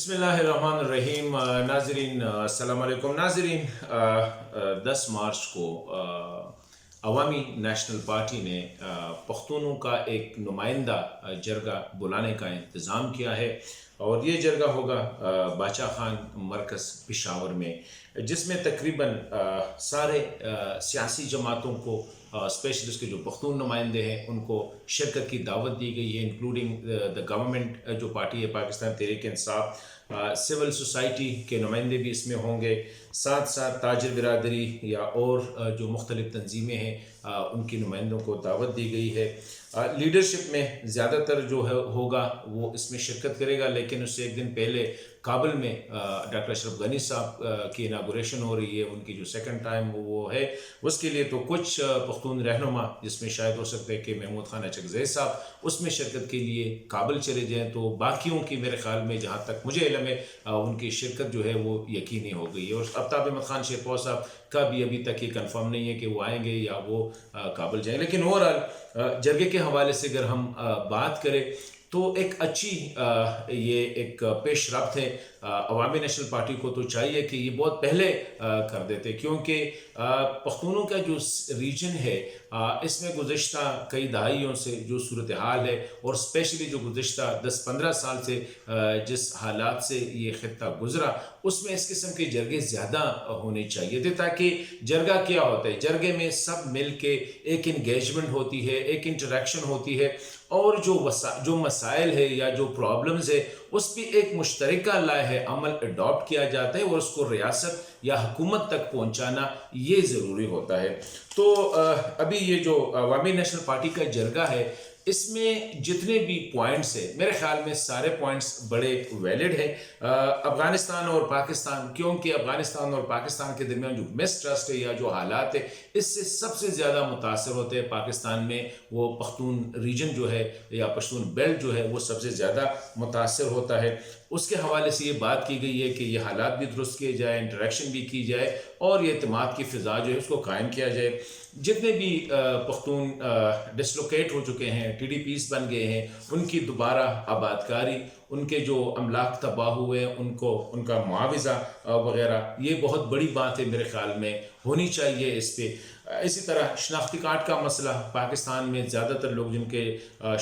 بسم اللہ الرحمن الرحیم۔ ناظرین السلام علیکم۔ ناظرین 10 مارچ کو عوامی نیشنل پارٹی نے پختونوں کا ایک نمائندہ جرگہ بلانے کا انتظام کیا ہے، اور یہ جرگہ ہوگا باچا خان مرکز پشاور میں، جس میں تقریباً سارے سیاسی جماعتوں کو اسپیشلی اس کے جو پختون نمائندے ہیں ان کو شرکت کی دعوت دی گئی ہے، انکلوڈنگ دا گورنمنٹ جو پارٹی ہے پاکستان تحریک انصاف، سول سوسائٹی کے نمائندے بھی اس میں ہوں گے، ساتھ ساتھ تاجر برادری یا اور جو مختلف تنظیمیں ہیں ان کی نمائندوں کو دعوت دی گئی ہے۔ لیڈرشپ میں زیادہ تر جو ہے ہوگا وہ اس میں شرکت کرے گا، لیکن اس سے ایک دن پہلے کابل میں ڈاکٹر اشرف غنی صاحب کی اناگوریشن ہو رہی ہے، ان کی جو سیکنڈ ٹائم وہ ہے، اس کے لیے تو کچھ پختون رہنما، جس میں شاید ہو سکتا ہے کہ محمود خان اچکزئی صاحب اس میں شرکت کے لیے کابل چلے جائیں، تو باقیوں کی میرے خیال میں جہاں تک مجھے علم ہے ان کی شرکت جو ہے وہ یقینی ہو گئی ہے، اور آفتاب احمد خان شیرپور صاحب کا بھی ابھی تک یہ کنفرم نہیں ہے کہ وہ آئیں گے یا وہ کابل جائیں۔ لیکن اوورآل جرگے کے حوالے سے اگر ہم بات کریں تو ایک اچھی یہ ایک پیش رفت ہے۔ عوامی نیشنل پارٹی کو تو چاہیے کہ یہ بہت پہلے کر دیتے، کیونکہ پختونوں کا جو ریجن ہے اس میں گزشتہ کئی دہائیوں سے جو صورتحال ہے، اور اسپیشلی جو گزشتہ 10-15 سال سے جس حالات سے یہ خطہ گزرا، اس میں اس قسم کے جرگے زیادہ ہونے چاہیے تھے، تاکہ جرگہ کیا ہوتا ہے، جرگے میں سب مل کے ایک انگیجمنٹ ہوتی ہے، ایک انٹریکشن ہوتی ہے، اور جو مسائل ہے یا جو پرابلمز ہے اس پہ ایک مشترکہ لائحہ عمل اڈاپٹ کیا جاتا ہے، اور اس کو ریاست یا حکومت تک پہنچانا یہ ضروری ہوتا ہے۔ تو ابھی یہ جو عوامی نیشنل پارٹی کا جرگہ ہے، اس میں جتنے بھی پوائنٹس ہیں میرے خیال میں سارے پوائنٹس بڑے ویلڈ ہیں۔ افغانستان اور پاکستان، کیونکہ افغانستان اور پاکستان کے درمیان جو مسٹرسٹ ہے یا جو حالات ہے، اس سے سب سے زیادہ متاثر ہوتے ہیں پاکستان میں وہ پختون ریجن جو ہے یا پشتون بیلٹ جو ہے وہ سب سے زیادہ متاثر ہوتا ہے۔ اس کے حوالے سے یہ بات کی گئی ہے کہ یہ حالات بھی درست کیے جائے، انٹریکشن بھی کی جائے، اور یہ اعتماد کی فضا جو ہے اس کو قائم کیا جائے۔ جتنے بھی پختون ڈسلوکیٹ ہو چکے ہیں، ٹی ڈی پیز بن گئے ہیں، ان کی دوبارہ آباد کاری، ان کے جو املاک تباہ ہوئے ان کو ان کا معاوضہ وغیرہ، یہ بہت بڑی بات ہے، میرے خیال میں ہونی چاہیے اس پہ۔ اسی طرح شناختی کارڈ کا مسئلہ پاکستان میں زیادہ تر لوگ جن کے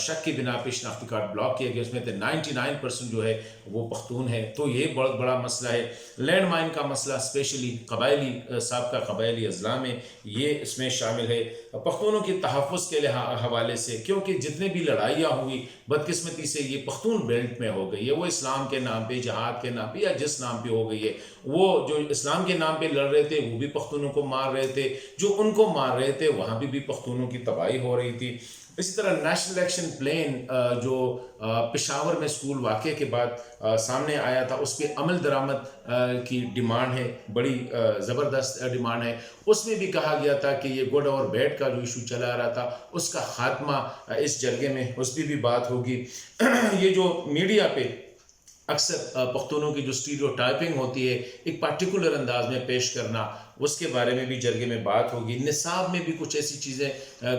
شک کی بنا پہ شناختی کارڈ بلاک کیا گیا، اس میں 99% جو ہے وہ پختون ہے، تو یہ بہت بڑا مسئلہ ہے۔ لینڈ مائن کا مسئلہ اسپیشلی قبائلی سابقہ قبائلی اضلاع میں یہ اس میں شامل ہے۔ پختونوں کے تحفظ کے حوالے سے، کیونکہ جتنے بھی لڑائیاں ہوئی بدقسمتی سے یہ پختون بیلٹ میں ہو گئی ہے، وہ اسلام کے نام پہ، جہاد کے نام پہ یا جس نام پہ ہو گئی ہے، وہ جو اسلام کے نام پہ لڑ رہے تھے وہ بھی پختونوں کو مار رہے تھے، جو ان کو مار رہے تھے وہاں بھی پختونوں کی تباہی ہو رہی تھی۔ اسی طرح نیشنل ایکشن پلان جو پشاور میں اسکول واقعے کے بعد سامنے آیا تھا، اس پہ عمل درآمد کی ڈیمانڈ ہے، بڑی زبردست ڈیمانڈ ہے۔ اس میں بھی کہا گیا تھا کہ یہ گڈ اور بیڈ کا جو ایشو چلا آ رہا تھا اس کا خاتمہ اس جرگے میں اس پہ بھی بات ہوگی۔ یہ جو میڈیا پہ اکثر پختونوں کی جو اسٹیریوٹائپنگ ہوتی ہے ایک پارٹیکولر انداز میں پیش کرنا، اس کے بارے میں بھی جرگے میں بات ہوگی۔ نصاب میں بھی کچھ ایسی چیزیں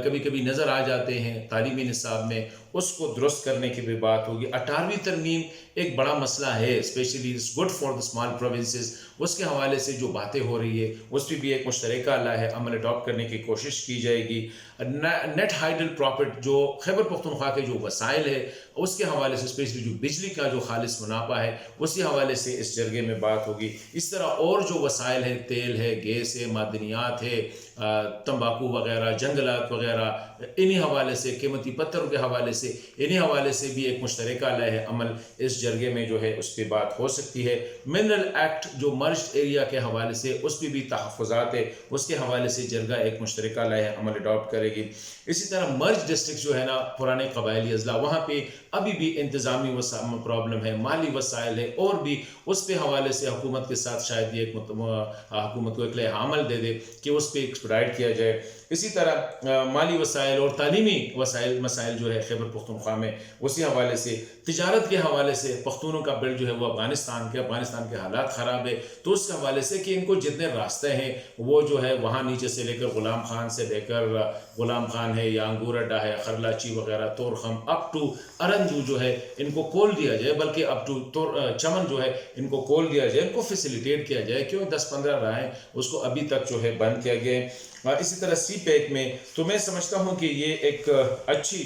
کبھی کبھی نظر آ جاتے ہیں تعلیمی نصاب میں، اس کو درست کرنے کی بھی بات ہوگی۔ 18ویں ترمیم ایک بڑا مسئلہ ہے، especially it's good for the small provinces, اس کے حوالے سے جو باتیں ہو رہی ہے اس پہ بھی ایک مشترکہ لائحہ عمل اڈاپٹ کرنے کی کوشش کی جائے گی۔ نیٹ ہائیڈل پروفٹ جو خیبر پختونخوا کے جو وسائل ہے اس کے حوالے سے، اسپیشلی جو بجلی کا جو خالص منافع ہے اسی حوالے سے اس جرگے میں بات ہوگی۔ اس طرح اور جو وسائل ہیں، تیل ہے، گیس ہے، معدنیات ہے، تمباکو وغیرہ، جنگلات وغیرہ، انہی حوالے سے، قیمتی پتھروں کے حوالے سے، انہی حوالے سے بھی ایک مشترکہ لائحہ عمل اس جرگے میں جو ہے اس پہ بات ہو سکتی ہے۔ منرل ایکٹ جو مرجڈ ایریا کے حوالے سے اس پہ بھی تحفظات ہے، اس کے حوالے سے جرگہ ایک مشترکہ لائحہ عمل اڈاپٹ کرے گی۔ اسی طرح مرج ڈسٹرکٹ جو ہے نا، پرانے قبائلی اضلاع، وہاں پہ ابھی بھی انتظامی پرابلم ہے، مالی وسائل ہے، اور بھی اس پہ حوالے سے حکومت کے ساتھ شاید یہ حکومت کو ایک لائحہ عمل دے دے کہ اس پہ ایک ایکسپیڈائٹ کیا جائے. اسی طرح مالی وسائل اور تعلیمی مسائل جو ہے خیبر پختونخوا میں اسی حوالے سے, تجارت کے حوالے سے پختونوں کا بیلٹ جو ہے وہ افغانستان کے حالات خراب ہے, تو اس کے حوالے سے کہ ان کو جتنے راستے ہیں وہ جو ہے وہاں نیچے سے لے کر غلام خان سے لے کر غلام خان ہے یا انگور اڈا ہے, خرلاچی وغیرہ, طورخم اپ ٹو ارنجو جو ہے ان کو کھول دیا جائے, بلکہ اپ ٹو چمن جو ہے ان کو کھول دیا جائے, ان کو فیسیلیٹیٹ کیا جائے. کیوں 10-15 راہیں اس کو ابھی تک جو ہے بند کیا گیا ہے. اسی طرح سی پیک میں تو میں سمجھتا ہوں کہ یہ ایک اچھی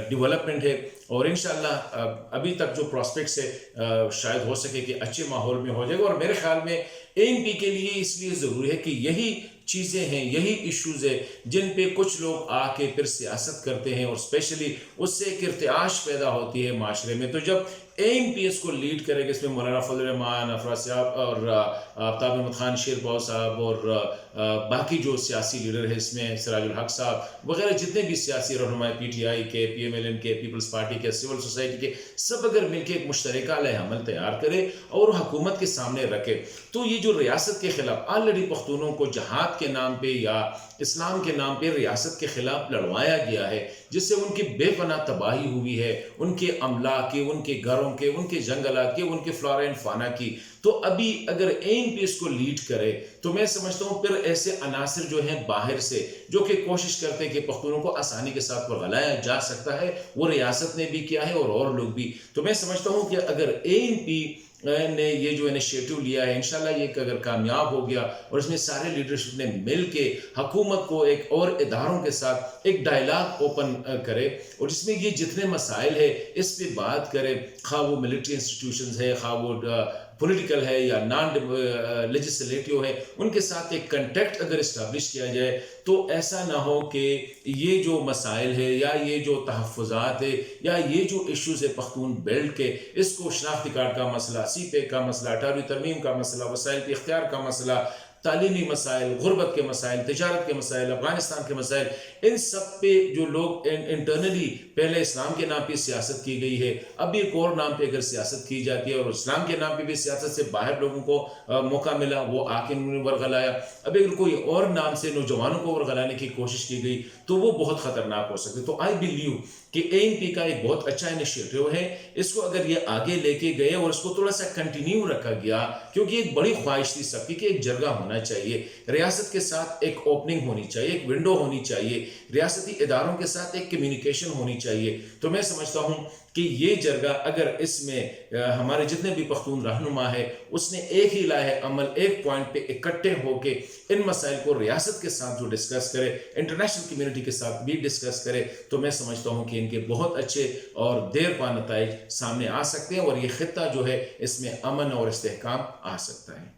ڈیولپمنٹ ہے, اور انشاءاللہ ابھی تک جو پراسپیکٹس ہے شاید ہو سکے کہ اچھے ماحول میں ہو جائے گا. اور میرے خیال میں ANP کے لیے اس لیے ضروری ہے کہ یہی چیزیں ہیں, یہی ایشوز ہیں جن پہ کچھ لوگ آ کے پھر سیاست کرتے ہیں, اور اسپیشلی اس سے ایک ارتعاش پیدا ہوتی ہے معاشرے میں. تو جب ANP اس کو لیڈ کرے گا, اس میں مولانا فضل الرحمان, افراز صاحب اور آفتاب احمد خان شیرپاؤ صاحب اور باقی جو سیاسی لیڈر ہیں, اس میں سراج الحق صاحب وغیرہ جتنے بھی سیاسی رہنما PTI کے, PMLN کے, پیپلز پارٹی کے, سول سوسائٹی کے, سب اگر مل کے ایک مشترکہ علیہ عمل تیار کرے اور حکومت کے سامنے رکھے, تو یہ جو ریاست کے خلاف آلریڈی پختونوں کو جہاد کے نام پہ یا اسلام کے نام پہ ریاست کے خلاف لڑوایا گیا ہے, جس سے ان کی بے پناہ تباہی ہوئی ہے, ان کے املاک کی, ان کے گھروں کے, ان کے جنگلات کے, ان کے فلورا اینڈ فانا کی. تو ابھی اگر ANP اس کو لیڈ کرے تو میں سمجھتا ہوں پھر ایسے عناصر جو ہیں باہر سے جو کہ کوشش کرتے ہیں کہ پختونوں کو آسانی کے ساتھ ورغلایا جا سکتا ہے, وہ ریاست نے بھی کیا ہے اور لوگ بھی. تو میں سمجھتا ہوں کہ اگر ANP نے یہ جو انیشیٹو لیا ہے, انشاءاللہ یہ اگر کامیاب ہو گیا اور اس میں سارے لیڈرشپ نے مل کے حکومت کو ایک اور اداروں کے ساتھ ایک ڈائلاگ اوپن کرے, اور جس میں یہ جتنے مسائل ہے اس پہ بات کرے, خواہ وہ ملٹری انسٹیٹیوشنز ہے, خواہ وہ پولیٹیکل ہے یا نان لیجسلیٹیو ہے, ان کے ساتھ ایک کنٹیکٹ اگر اسٹیبلش کیا جائے تو ایسا نہ ہو کہ یہ جو مسائل ہے یا یہ جو تحفظات ہے یا یہ جو ایشوز ہے پختون بیلٹ کے, اس کو شناختی کارڈ کا مسئلہ, سی پیک کا مسئلہ, 18ویں ترمیم کا مسئلہ, وسائل کے اختیار کا مسئلہ, تعلیمی مسائل, غربت کے مسائل, تجارت کے مسائل, افغانستان کے مسائل, ان سب پہ جو لوگ انٹرنلی پہلے اسلام کے نام پہ سیاست کی گئی ہے, اب ایک اور نام پہ اگر سیاست کی جاتی ہے اور اسلام کے نام پہ بھی سیاست سے باہر لوگوں کو موقع ملا, وہ آ کے انہوں نے ورغلایا. اب اگر کوئی اور نام سے نوجوانوں کو ورغلانے کی کوشش کی گئی تو وہ بہت خطرناک ہو سکتی. تو آئی بلیو کہ ANP کا ایک بہت اچھا انیشیٹو ہے, اس کو اگر یہ آگے لے کے گئے اور اس کو تھوڑا سا کنٹینیو رکھا گیا, کیونکہ ایک بڑی خواہش تھی سب کی کہ ایک جرگہ ہونا چاہیے, ریاست کے ساتھ ایک اوپننگ ہونی چاہیے, ایک ونڈو ہونی چاہیے, ریاستی اداروں کے ساتھ ایک کمیونیکیشن ہونی چاہیے. تو میں سمجھتا ہوں کہ یہ جرگہ اگر اس میں ہمارے جتنے بھی پختون رہنما ہے اس نے ایک ہی لاہ عمل ایک پوائنٹ پہ اکٹھے ہو کے ان مسائل کو ریاست کے ساتھ جو ڈسکس کرے, انٹرنیشنل کمیونٹی کے ساتھ بھی ڈسکس کرے, تو میں سمجھتا ہوں کہ ان کے بہت اچھے اور دیر پا نتائج سامنے آ سکتے ہیں, اور یہ خطہ جو ہے اس میں امن اور استحکام آ سکتا ہے.